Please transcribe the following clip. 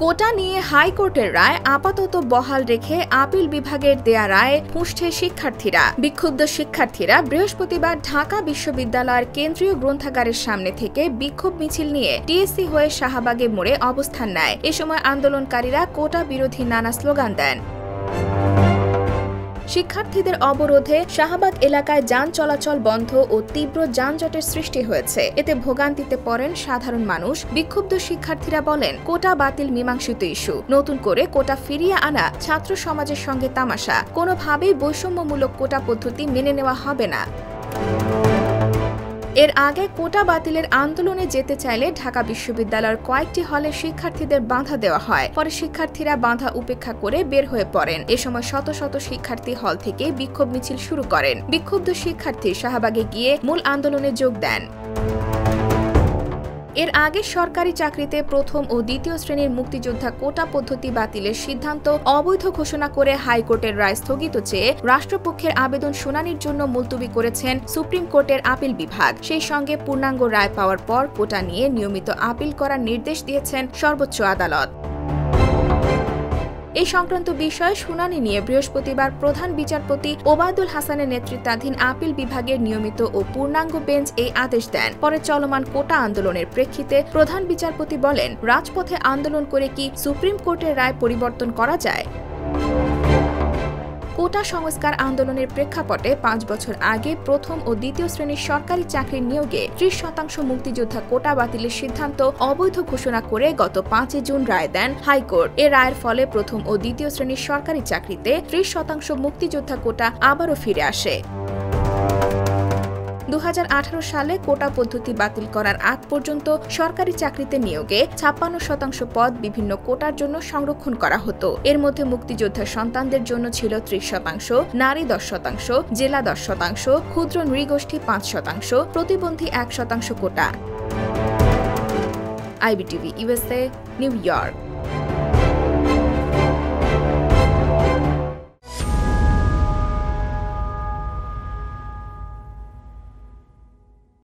কোটা নিয়ে হাইকোর্টের রায় আপাতত বহাল রেখে আপিল বিভাগের দেয়া রায়ে ফুঁসছে শিক্ষার্থীরা। বিক্ষুব্ধ শিক্ষার্থীরা বৃহস্পতিবার ঢাকা বিশ্ববিদ্যালয়ের কেন্দ্রীয় গ্রন্থাগারের সামনে থেকে বিক্ষোভ মিছিল নিয়ে টিএসসি হয়ে শাহবাগে মোড়ে অবস্থান নেয়। এ সময় আন্দোলনকারীরা কোটা বিরোধী নানা স্লোগান দেন। শিক্ষার্থীদের অবরোধে শাহবাগ এলাকায় যান চলাচল বন্ধ ও তীব্র যানজটের সৃষ্টি হয়েছে। এতে ভোগান্তিতে পড়েন সাধারণ মানুষ। বিক্ষুব্ধ শিক্ষার্থীরা বলেন, কোটা বাতিল মীমাংসিত ইস্যু, নতুন করে কোটা ফিরিয়ে আনা ছাত্র সমাজের সঙ্গে তামাশা, কোনোভাবেই বৈষম্যমূলক কোটা পদ্ধতি মেনে নেওয়া হবে না। এর আগে কোটা বাতিলের আন্দোলনে যেতে চাইলে ঢাকা বিশ্ববিদ্যালয়ের কয়েকটি হলে শিক্ষার্থীদের বাধা দেওয়া হয়। পরে শিক্ষার্থীরা বাধা উপেক্ষা করে বের হয়ে পড়েন। এ সময় শত শত শিক্ষার্থী হল থেকে বিক্ষোভ মিছিল শুরু করেন। বিক্ষুব্ধ শিক্ষার্থী শাহবাগে গিয়ে মূল আন্দোলনে যোগ দেন। এর আগে সরকারি চাকরিতে প্রথম ও দ্বিতীয় শ্রেণীর মুক্তিযোদ্ধা কোটা পদ্ধতি বাতিলের সিদ্ধান্ত অবৈধ ঘোষণা করে হাইকোর্টের রায় স্থগিত চেয়ে রাষ্ট্রপক্ষের আবেদন শুনানির জন্য মুলতবি করেছেন সুপ্রিম কোর্টের আপিল বিভাগ। সেই সঙ্গে পূর্ণাঙ্গ রায় পাওয়ার পর কোটা নিয়ে নিয়মিত আপিল করার নির্দেশ দিয়েছেন সর্বোচ্চ আদালত। এই সংক্রান্ত বিষয়ে শুনানি নিয়ে বৃহস্পতিবার প্রধান বিচারপতি ওবায়দুল হাসানের নেতৃত্বাধীন আপিল বিভাগের নিয়মিত ও পূর্ণাঙ্গ বেঞ্চ এই আদেশ দেন। পরে চলমান কোটা আন্দোলনের প্রেক্ষিতে প্রধান বিচারপতি বলেন, রাজপথে আন্দোলন করে কি সুপ্রিম কোর্টের রায় পরিবর্তন করা যায়? কোটা সংস্কার আন্দোলনের প্রেক্ষাপটে ৫ বছর আগে প্রথম ও দ্বিতীয় শ্রেণীর সরকারি চাকরির নিয়োগে ৩০% মুক্তিযোদ্ধা কোটা বাতিলের সিদ্ধান্ত অবৈধ ঘোষণা করে গত ৫ জুন রায় দেন হাইকোর্ট। এ রায়ের ফলে প্রথম ও দ্বিতীয় শ্রেণীর সরকারি চাকরিতে ৩০% মুক্তিযোদ্ধা কোটা আবারও ফিরে আসে। ২০১৮ সালে কোটা পদ্ধতি বাতিল করার আগ পর্যন্ত সরকারি চাকরিতে নিয়োগে ৫৬% পদ বিভিন্ন কোটার জন্য সংরক্ষণ করা হতো। এর মধ্যে মুক্তিযোদ্ধার সন্তানদের জন্য ছিল ৩০%, নারী 10%, জেলা 10%, ক্ষুদ্র নৃগোষ্ঠী 5%, প্রতিবন্ধী 1% কোটা। IBTV USA, new York.